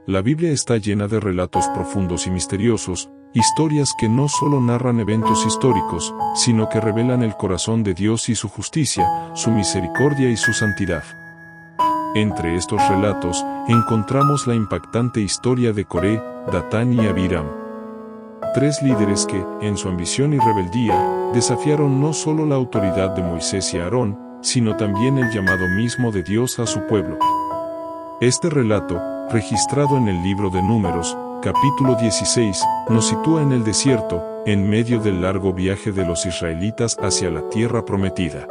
La Biblia está llena de relatos profundos y misteriosos, historias que no solo narran eventos históricos, sino que revelan el corazón de Dios y su justicia, su misericordia y su santidad. Entre estos relatos, encontramos la impactante historia de Coré, Datán y Abiram. Tres líderes que, en su ambición y rebeldía, desafiaron no solo la autoridad de Moisés y Aarón, sino también el llamado mismo de Dios a su pueblo. Este relato, registrado en el libro de Números, capítulo 16, nos sitúa en el desierto, en medio del largo viaje de los israelitas hacia la tierra prometida.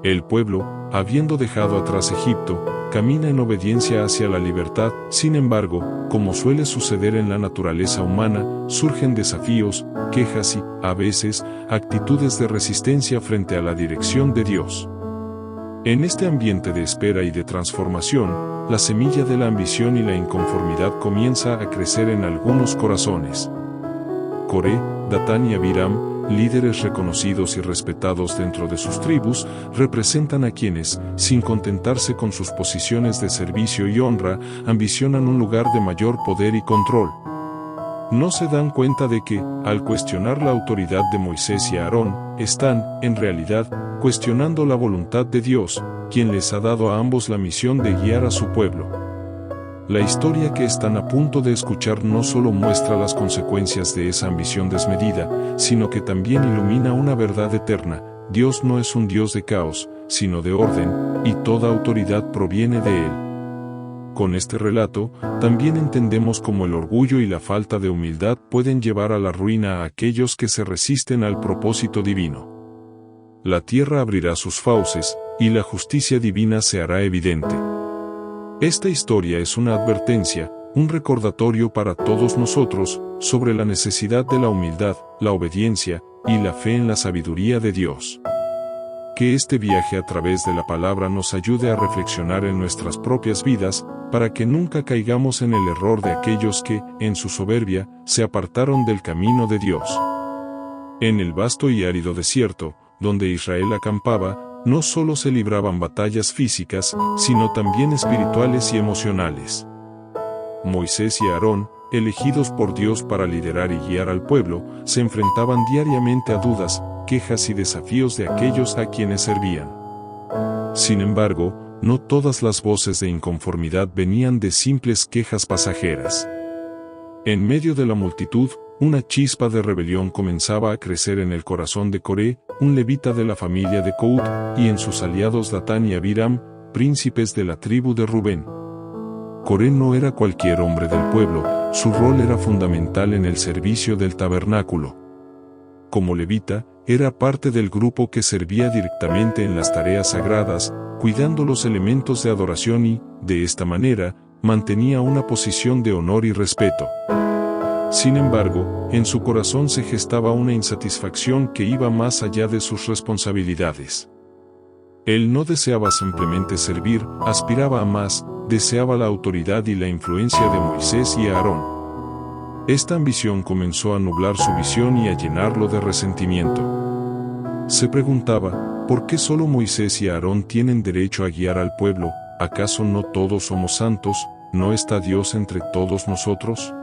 El pueblo, habiendo dejado atrás Egipto, camina en obediencia hacia la libertad. Sin embargo, como suele suceder en la naturaleza humana, surgen desafíos, quejas y, a veces, actitudes de resistencia frente a la dirección de Dios. En este ambiente de espera y de transformación, la semilla de la ambición y la inconformidad comienza a crecer en algunos corazones. Coré, Datán y Abiram, líderes reconocidos y respetados dentro de sus tribus, representan a quienes, sin contentarse con sus posiciones de servicio y honra, ambicionan un lugar de mayor poder y control. No se dan cuenta de que, al cuestionar la autoridad de Moisés y Aarón, están, en realidad, cuestionando la voluntad de Dios, quien les ha dado a ambos la misión de guiar a su pueblo. La historia que están a punto de escuchar no solo muestra las consecuencias de esa ambición desmedida, sino que también ilumina una verdad eterna: Dios no es un Dios de caos, sino de orden, y toda autoridad proviene de Él. Con este relato, también entendemos cómo el orgullo y la falta de humildad pueden llevar a la ruina a aquellos que se resisten al propósito divino. La tierra abrirá sus fauces, y la justicia divina se hará evidente. Esta historia es una advertencia, un recordatorio para todos nosotros, sobre la necesidad de la humildad, la obediencia, y la fe en la sabiduría de Dios. Que este viaje a través de la palabra nos ayude a reflexionar en nuestras propias vidas, para que nunca caigamos en el error de aquellos que, en su soberbia, se apartaron del camino de Dios. En el vasto y árido desierto, donde Israel acampaba, no solo se libraban batallas físicas, sino también espirituales y emocionales. Moisés y Aarón, elegidos por Dios para liderar y guiar al pueblo, se enfrentaban diariamente a dudas, quejas y desafíos de aquellos a quienes servían. Sin embargo, no todas las voces de inconformidad venían de simples quejas pasajeras. En medio de la multitud, una chispa de rebelión comenzaba a crecer en el corazón de Coré, un levita de la familia de Coat, y en sus aliados Datán y Abiram, príncipes de la tribu de Rubén. Coré no era cualquier hombre del pueblo, su rol era fundamental en el servicio del tabernáculo. Como levita, era parte del grupo que servía directamente en las tareas sagradas, cuidando los elementos de adoración y, de esta manera, mantenía una posición de honor y respeto. Sin embargo, en su corazón se gestaba una insatisfacción que iba más allá de sus responsabilidades. Él no deseaba simplemente servir, aspiraba a más, deseaba la autoridad y la influencia de Moisés y Aarón. Esta ambición comenzó a nublar su visión y a llenarlo de resentimiento. Se preguntaba, ¿por qué solo Moisés y Aarón tienen derecho a guiar al pueblo? ¿Acaso no todos somos santos? ¿No está Dios entre todos nosotros?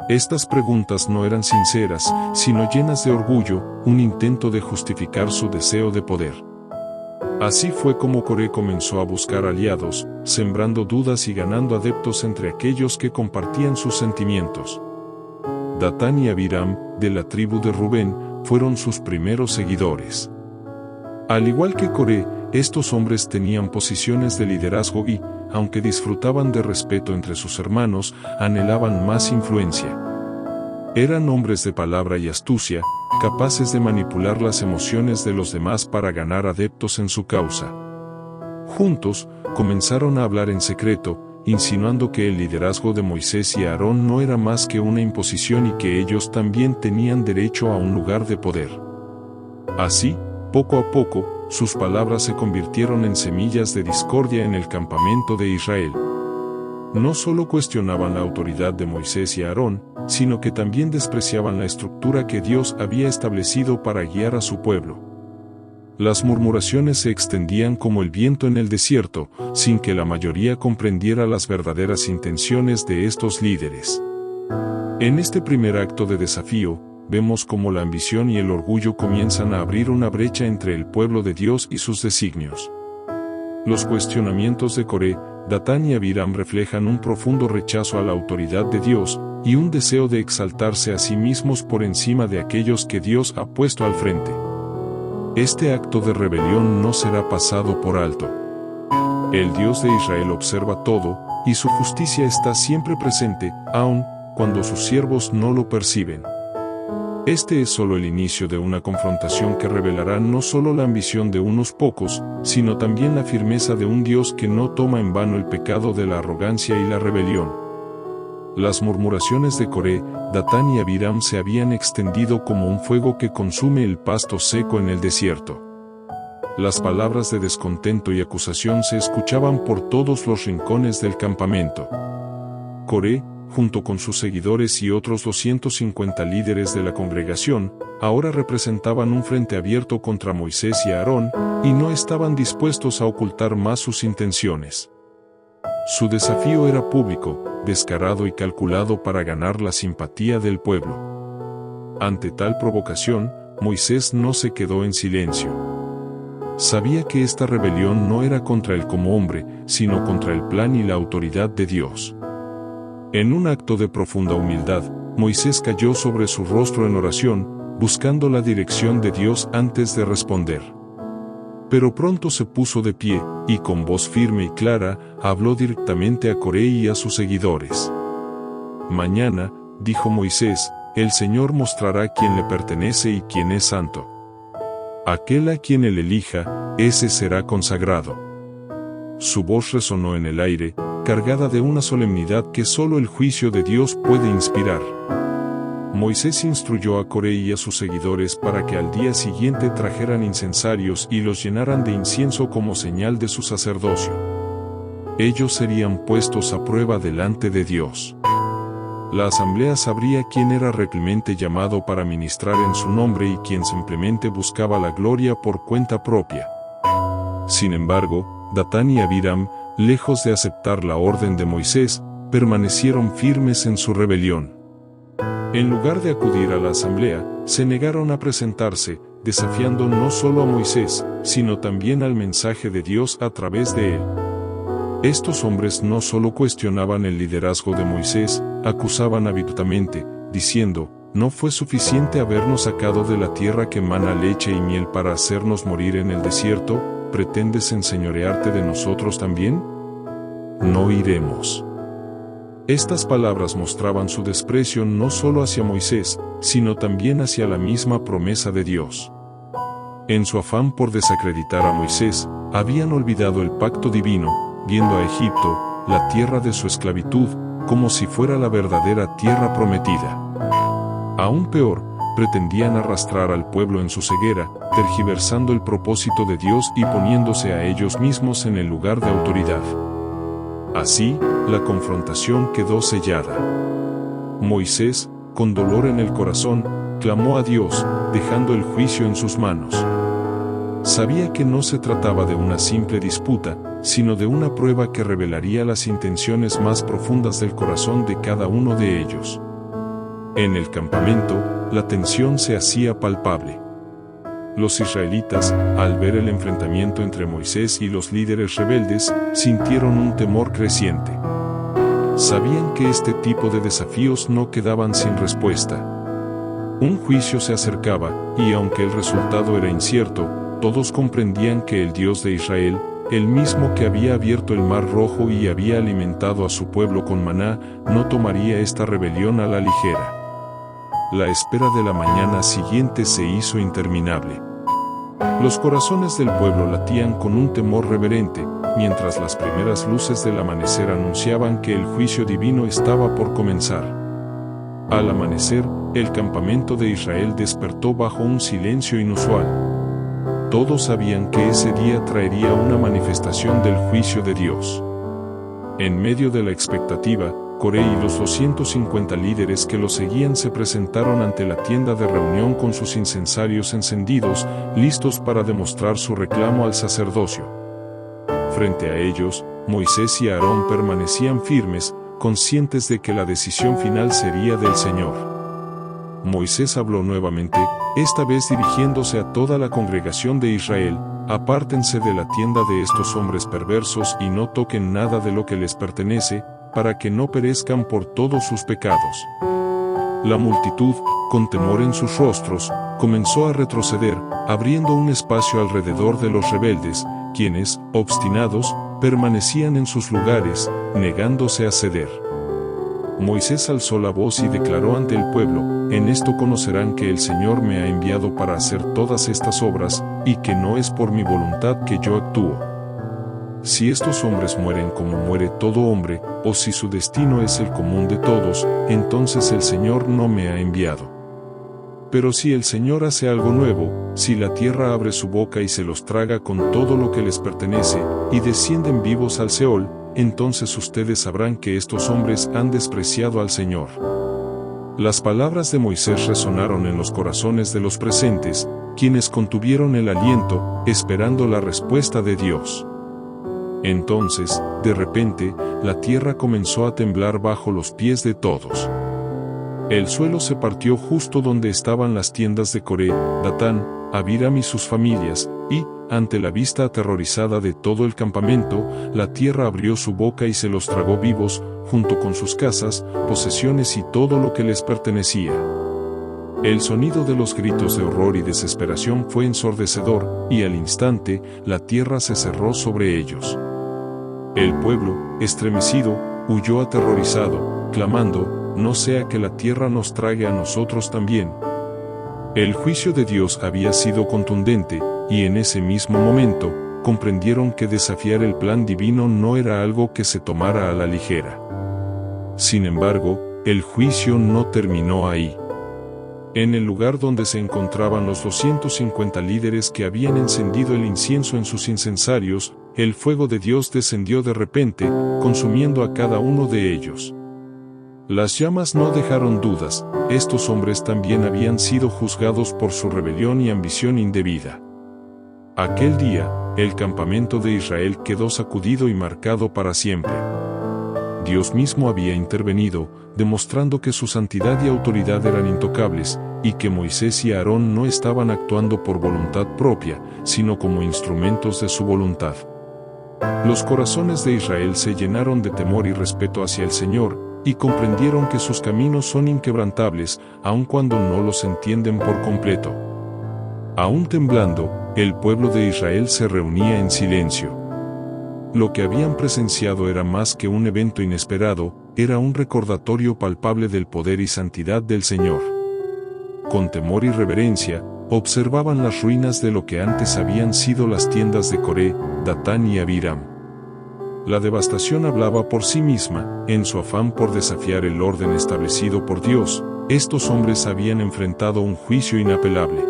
Estas preguntas no eran sinceras, sino llenas de orgullo, un intento de justificar su deseo de poder. Así fue como Coré comenzó a buscar aliados, sembrando dudas y ganando adeptos entre aquellos que compartían sus sentimientos. Datán y Abiram, de la tribu de Rubén, fueron sus primeros seguidores. Al igual que Coré, estos hombres tenían posiciones de liderazgo y, aunque disfrutaban de respeto entre sus hermanos, anhelaban más influencia. Eran hombres de palabra y astucia, capaces de manipular las emociones de los demás para ganar adeptos en su causa. Juntos, comenzaron a hablar en secreto, insinuando que el liderazgo de Moisés y Aarón no era más que una imposición y que ellos también tenían derecho a un lugar de poder. Así, poco a poco, sus palabras se convirtieron en semillas de discordia en el campamento de Israel. No solo cuestionaban la autoridad de Moisés y Aarón, sino que también despreciaban la estructura que Dios había establecido para guiar a su pueblo. Las murmuraciones se extendían como el viento en el desierto, sin que la mayoría comprendiera las verdaderas intenciones de estos líderes. En este primer acto de desafío, vemos cómo la ambición y el orgullo comienzan a abrir una brecha entre el pueblo de Dios y sus designios. Los cuestionamientos de Coré, Datán y Abiram reflejan un profundo rechazo a la autoridad de Dios y un deseo de exaltarse a sí mismos por encima de aquellos que Dios ha puesto al frente. Este acto de rebelión no será pasado por alto. El Dios de Israel observa todo, y su justicia está siempre presente, aun cuando sus siervos no lo perciben. Este es solo el inicio de una confrontación que revelará no solo la ambición de unos pocos, sino también la firmeza de un Dios que no toma en vano el pecado de la arrogancia y la rebelión. Las murmuraciones de Coré, Datán y Abiram se habían extendido como un fuego que consume el pasto seco en el desierto. Las palabras de descontento y acusación se escuchaban por todos los rincones del campamento. Coré, junto con sus seguidores y otros 250 líderes de la congregación, ahora representaban un frente abierto contra Moisés y Aarón, y no estaban dispuestos a ocultar más sus intenciones. Su desafío era público, descarado y calculado para ganar la simpatía del pueblo. Ante tal provocación, Moisés no se quedó en silencio. Sabía que esta rebelión no era contra él como hombre, sino contra el plan y la autoridad de Dios. En un acto de profunda humildad, Moisés cayó sobre su rostro en oración, buscando la dirección de Dios antes de responder. Pero pronto se puso de pie, y con voz firme y clara, habló directamente a Coré y a sus seguidores. Mañana, dijo Moisés, el Señor mostrará quién le pertenece y quién es santo. Aquel a quien él elija, ese será consagrado. Su voz resonó en el aire, cargada de una solemnidad que solo el juicio de Dios puede inspirar. Moisés instruyó a Coré y a sus seguidores para que al día siguiente trajeran incensarios y los llenaran de incienso como señal de su sacerdocio. Ellos serían puestos a prueba delante de Dios. La asamblea sabría quién era realmente llamado para ministrar en su nombre y quién simplemente buscaba la gloria por cuenta propia. Sin embargo, Datán y Abiram, lejos de aceptar la orden de Moisés, permanecieron firmes en su rebelión. En lugar de acudir a la asamblea, se negaron a presentarse, desafiando no solo a Moisés, sino también al mensaje de Dios a través de él. Estos hombres no solo cuestionaban el liderazgo de Moisés, acusaban abiertamente, diciendo, ¿no fue suficiente habernos sacado de la tierra que mana leche y miel para hacernos morir en el desierto? ¿Pretendes enseñorearte de nosotros también? No iremos. Estas palabras mostraban su desprecio no solo hacia Moisés, sino también hacia la misma promesa de Dios. En su afán por desacreditar a Moisés, habían olvidado el pacto divino, viendo a Egipto, la tierra de su esclavitud, como si fuera la verdadera tierra prometida. Aún peor, pretendían arrastrar al pueblo en su ceguera, tergiversando el propósito de Dios y poniéndose a ellos mismos en el lugar de autoridad. Así, la confrontación quedó sellada. Moisés, con dolor en el corazón, clamó a Dios, dejando el juicio en sus manos. Sabía que no se trataba de una simple disputa, sino de una prueba que revelaría las intenciones más profundas del corazón de cada uno de ellos. En el campamento, la tensión se hacía palpable. Los israelitas, al ver el enfrentamiento entre Moisés y los líderes rebeldes, sintieron un temor creciente. Sabían que este tipo de desafíos no quedaban sin respuesta. Un juicio se acercaba, y aunque el resultado era incierto, todos comprendían que el Dios de Israel, el mismo que había abierto el Mar Rojo y había alimentado a su pueblo con maná, no tomaría esta rebelión a la ligera. La espera de la mañana siguiente se hizo interminable. Los corazones del pueblo latían con un temor reverente, mientras las primeras luces del amanecer anunciaban que el juicio divino estaba por comenzar. Al amanecer, el campamento de Israel despertó bajo un silencio inusual. Todos sabían que ese día traería una manifestación del juicio de Dios. En medio de la expectativa, Coré y los 250 líderes que lo seguían se presentaron ante la tienda de reunión con sus incensarios encendidos, listos para demostrar su reclamo al sacerdocio. Frente a ellos, Moisés y Aarón permanecían firmes, conscientes de que la decisión final sería del Señor. Moisés habló nuevamente, esta vez dirigiéndose a toda la congregación de Israel: apártense de la tienda de estos hombres perversos y no toquen nada de lo que les pertenece, para que no perezcan por todos sus pecados. La multitud, con temor en sus rostros, comenzó a retroceder, abriendo un espacio alrededor de los rebeldes, quienes, obstinados, permanecían en sus lugares, negándose a ceder. Moisés alzó la voz y declaró ante el pueblo: en esto conocerán que el Señor me ha enviado para hacer todas estas obras, y que no es por mi voluntad que yo actúo. Si estos hombres mueren como muere todo hombre, o si su destino es el común de todos, entonces el Señor no me ha enviado. Pero si el Señor hace algo nuevo, si la tierra abre su boca y se los traga con todo lo que les pertenece, y descienden vivos al Seol, entonces ustedes sabrán que estos hombres han despreciado al Señor. Las palabras de Moisés resonaron en los corazones de los presentes, quienes contuvieron el aliento, esperando la respuesta de Dios. Entonces, de repente, la tierra comenzó a temblar bajo los pies de todos. El suelo se partió justo donde estaban las tiendas de Coré, Datán, Abiram y sus familias, y, ante la vista aterrorizada de todo el campamento, la tierra abrió su boca y se los tragó vivos, junto con sus casas, posesiones y todo lo que les pertenecía. El sonido de los gritos de horror y desesperación fue ensordecedor, y al instante, la tierra se cerró sobre ellos. El pueblo, estremecido, huyó aterrorizado, clamando: no sea que la tierra nos trague a nosotros también. El juicio de Dios había sido contundente, y en ese mismo momento, comprendieron que desafiar el plan divino no era algo que se tomara a la ligera. Sin embargo, el juicio no terminó ahí. En el lugar donde se encontraban los 250 líderes que habían encendido el incienso en sus incensarios, el fuego de Dios descendió de repente, consumiendo a cada uno de ellos. Las llamas no dejaron dudas: estos hombres también habían sido juzgados por su rebelión y ambición indebida. Aquel día, el campamento de Israel quedó sacudido y marcado para siempre. Dios mismo había intervenido, demostrando que su santidad y autoridad eran intocables, y que Moisés y Aarón no estaban actuando por voluntad propia, sino como instrumentos de su voluntad. Los corazones de Israel se llenaron de temor y respeto hacia el Señor, y comprendieron que sus caminos son inquebrantables, aun cuando no los entienden por completo. Aún temblando, el pueblo de Israel se reunía en silencio. Lo que habían presenciado era más que un evento inesperado, era un recordatorio palpable del poder y santidad del Señor. Con temor y reverencia, observaban las ruinas de lo que antes habían sido las tiendas de Coré, Datán y Abiram. La devastación hablaba por sí misma. En su afán por desafiar el orden establecido por Dios, estos hombres habían enfrentado un juicio inapelable.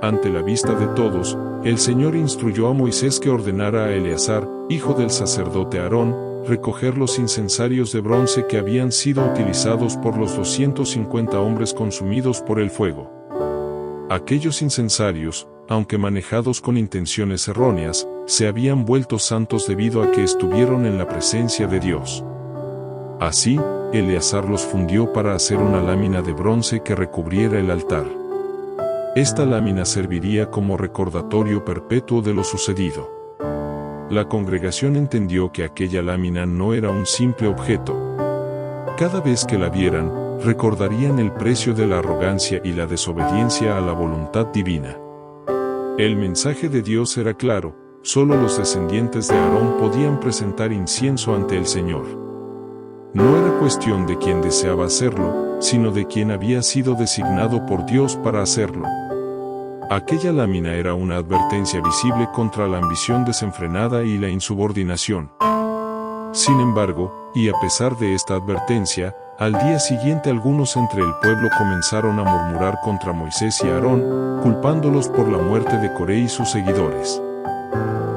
Ante la vista de todos, el Señor instruyó a Moisés que ordenara a Eleazar, hijo del sacerdote Aarón, recoger los incensarios de bronce que habían sido utilizados por los 250 hombres consumidos por el fuego. Aquellos incensarios, aunque manejados con intenciones erróneas, se habían vuelto santos debido a que estuvieron en la presencia de Dios. Así, Eleazar los fundió para hacer una lámina de bronce que recubriera el altar. Esta lámina serviría como recordatorio perpetuo de lo sucedido. La congregación entendió que aquella lámina no era un simple objeto. Cada vez que la vieran, recordarían el precio de la arrogancia y la desobediencia a la voluntad divina. El mensaje de Dios era claro: solo los descendientes de Aarón podían presentar incienso ante el Señor. No era cuestión de quién deseaba hacerlo, sino de quién había sido designado por Dios para hacerlo. Aquella lámina era una advertencia visible contra la ambición desenfrenada y la insubordinación. Sin embargo, y a pesar de esta advertencia, al día siguiente algunos entre el pueblo comenzaron a murmurar contra Moisés y Aarón, culpándolos por la muerte de Coré y sus seguidores.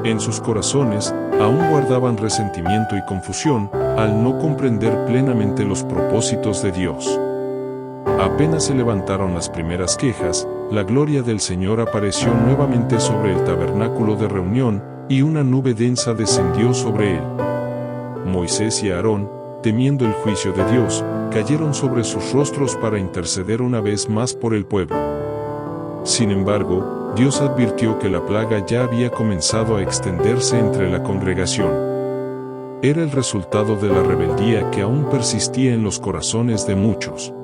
En sus corazones, aún guardaban resentimiento y confusión, al no comprender plenamente los propósitos de Dios. Apenas se levantaron las primeras quejas, la gloria del Señor apareció nuevamente sobre el tabernáculo de reunión, y una nube densa descendió sobre él. Moisés y Aarón, temiendo el juicio de Dios, cayeron sobre sus rostros para interceder una vez más por el pueblo. Sin embargo, Dios advirtió que la plaga ya había comenzado a extenderse entre la congregación. Era el resultado de la rebeldía que aún persistía en los corazones de muchos.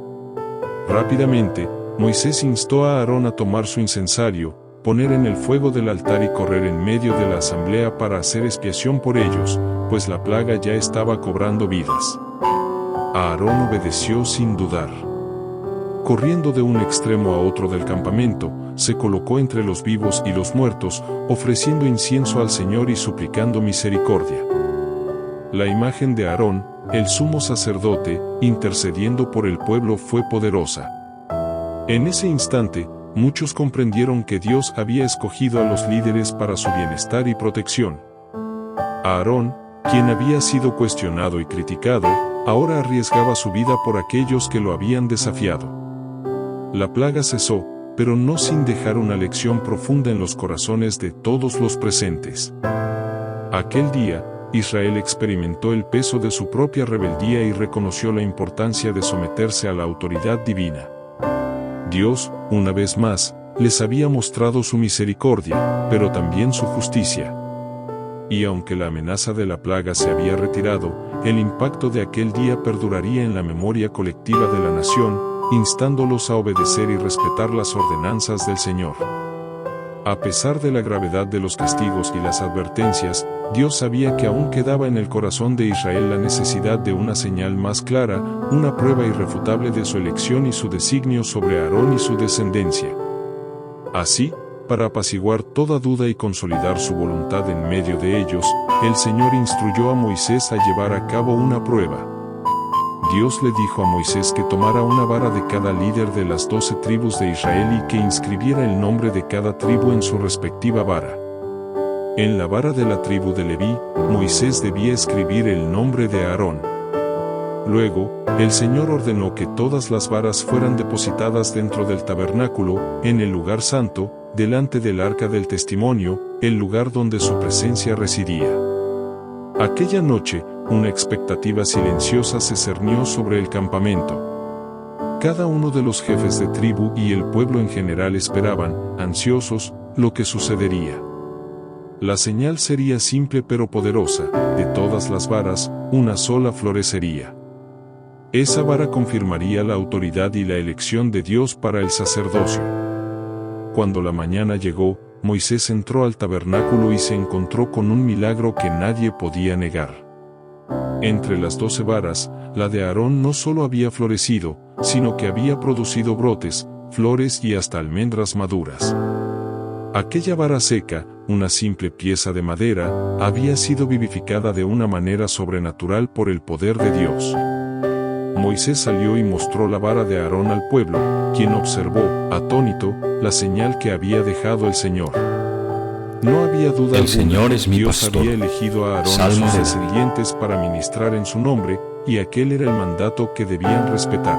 Rápidamente, Moisés instó a Aarón a tomar su incensario, poner en el fuego del altar y correr en medio de la asamblea para hacer expiación por ellos, pues la plaga ya estaba cobrando vidas. Aarón obedeció sin dudar. Corriendo de un extremo a otro del campamento, se colocó entre los vivos y los muertos, ofreciendo incienso al Señor y suplicando misericordia. La imagen de Aarón, el sumo sacerdote, intercediendo por el pueblo fue poderosa. En ese instante, muchos comprendieron que Dios había escogido a los líderes para su bienestar y protección. Aarón, quien había sido cuestionado y criticado, ahora arriesgaba su vida por aquellos que lo habían desafiado. La plaga cesó, pero no sin dejar una lección profunda en los corazones de todos los presentes. Aquel día, Israel experimentó el peso de su propia rebeldía y reconoció la importancia de someterse a la autoridad divina. Dios, una vez más, les había mostrado su misericordia, pero también su justicia. Y aunque la amenaza de la plaga se había retirado, el impacto de aquel día perduraría en la memoria colectiva de la nación, instándolos a obedecer y respetar las ordenanzas del Señor. A pesar de la gravedad de los castigos y las advertencias, Dios sabía que aún quedaba en el corazón de Israel la necesidad de una señal más clara, una prueba irrefutable de su elección y su designio sobre Aarón y su descendencia. Así, para apaciguar toda duda y consolidar su voluntad en medio de ellos, el Señor instruyó a Moisés a llevar a cabo una prueba. Dios le dijo a Moisés que tomara una vara de cada líder de las 12 tribus de Israel y que inscribiera el nombre de cada tribu en su respectiva vara. En la vara de la tribu de Leví, Moisés debía escribir el nombre de Aarón. Luego, el Señor ordenó que todas las varas fueran depositadas dentro del tabernáculo, en el lugar santo, delante del arca del testimonio, el lugar donde su presencia residía. Aquella noche, una expectativa silenciosa se cernió sobre el campamento. Cada uno de los jefes de tribu y el pueblo en general esperaban, ansiosos, lo que sucedería. La señal sería simple pero poderosa, de todas las varas, una sola florecería. Esa vara confirmaría la autoridad y la elección de Dios para el sacerdocio. Cuando la mañana llegó, Moisés entró al tabernáculo y se encontró con un milagro que nadie podía negar. Entre las 12 varas, la de Aarón no solo había florecido, sino que había producido brotes, flores y hasta almendras maduras. Aquella vara seca, una simple pieza de madera, había sido vivificada de una manera sobrenatural por el poder de Dios. Moisés salió y mostró la vara de Aarón al pueblo, quien observó, atónito, la señal que había dejado el Señor. No había duda El alguna, Señor es mi Dios pastor. había elegido a Aarón y Salmo sus de descendientes para ministrar en su nombre, y aquel era el mandato que debían respetar.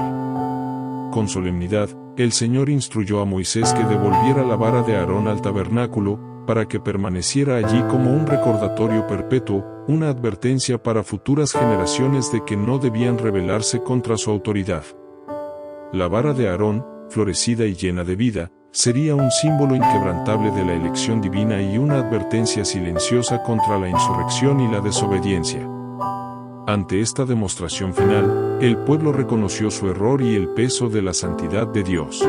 Con solemnidad, el Señor instruyó a Moisés que devolviera la vara de Aarón al tabernáculo, para que permaneciera allí como un recordatorio perpetuo, una advertencia para futuras generaciones de que no debían rebelarse contra su autoridad. La vara de Aarón, florecida y llena de vida, sería un símbolo inquebrantable de la elección divina y una advertencia silenciosa contra la insurrección y la desobediencia. Ante esta demostración final, el pueblo reconoció su error y el peso de la santidad de Dios.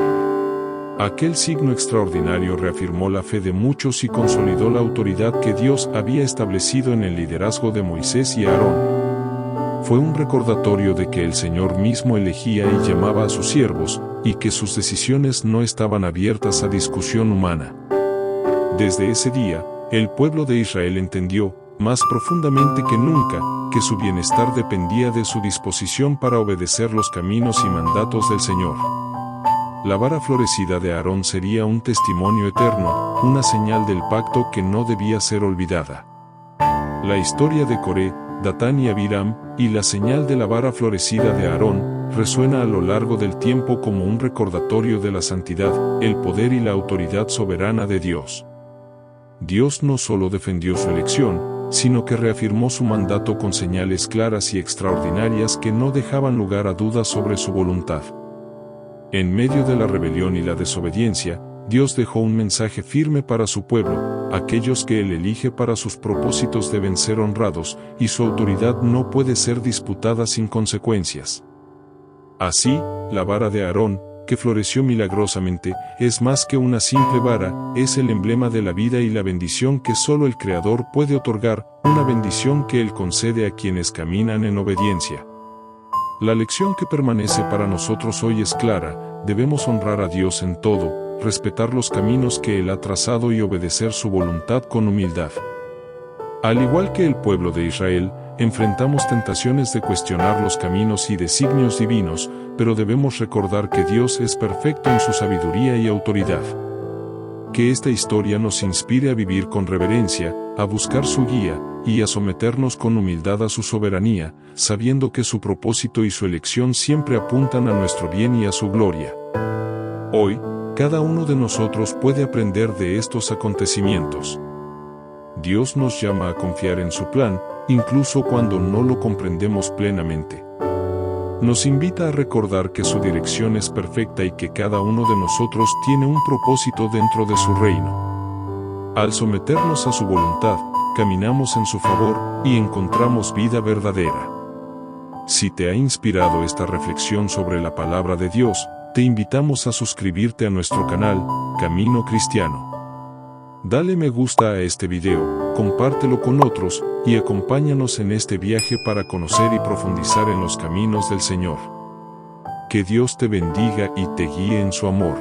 Aquel signo extraordinario reafirmó la fe de muchos y consolidó la autoridad que Dios había establecido en el liderazgo de Moisés y Aarón. Fue un recordatorio de que el Señor mismo elegía y llamaba a sus siervos, y que sus decisiones no estaban abiertas a discusión humana. Desde ese día, el pueblo de Israel entendió, más profundamente que nunca, que su bienestar dependía de su disposición para obedecer los caminos y mandatos del Señor. La vara florecida de Aarón sería un testimonio eterno, una señal del pacto que no debía ser olvidada. La historia de Coré, Datán y Abiram, y la señal de la vara florecida de Aarón resuena a lo largo del tiempo como un recordatorio de la santidad, el poder y la autoridad soberana de Dios. Dios no solo defendió su elección, sino que reafirmó su mandato con señales claras y extraordinarias que no dejaban lugar a dudas sobre su voluntad. En medio de la rebelión y la desobediencia, Dios dejó un mensaje firme para su pueblo: aquellos que Él elige para sus propósitos deben ser honrados, y su autoridad no puede ser disputada sin consecuencias. Así, la vara de Aarón, que floreció milagrosamente, es más que una simple vara, es el emblema de la vida y la bendición que solo el Creador puede otorgar, una bendición que Él concede a quienes caminan en obediencia. La lección que permanece para nosotros hoy es clara: debemos honrar a Dios en todo, respetar los caminos que Él ha trazado y obedecer su voluntad con humildad. Al igual que el pueblo de Israel, enfrentamos tentaciones de cuestionar los caminos y designios divinos, pero debemos recordar que Dios es perfecto en su sabiduría y autoridad. Que esta historia nos inspire a vivir con reverencia, a buscar su guía, y a someternos con humildad a su soberanía, sabiendo que su propósito y su elección siempre apuntan a nuestro bien y a su gloria. Hoy, cada uno de nosotros puede aprender de estos acontecimientos. Dios nos llama a confiar en su plan, incluso cuando no lo comprendemos plenamente. Nos invita a recordar que su dirección es perfecta y que cada uno de nosotros tiene un propósito dentro de su reino. Al someternos a su voluntad, caminamos en su favor y encontramos vida verdadera. Si te ha inspirado esta reflexión sobre la palabra de Dios, te invitamos a suscribirte a nuestro canal, Camino Cristiano. Dale me gusta a este video, compártelo con otros, y acompáñanos en este viaje para conocer y profundizar en los caminos del Señor. Que Dios te bendiga y te guíe en su amor.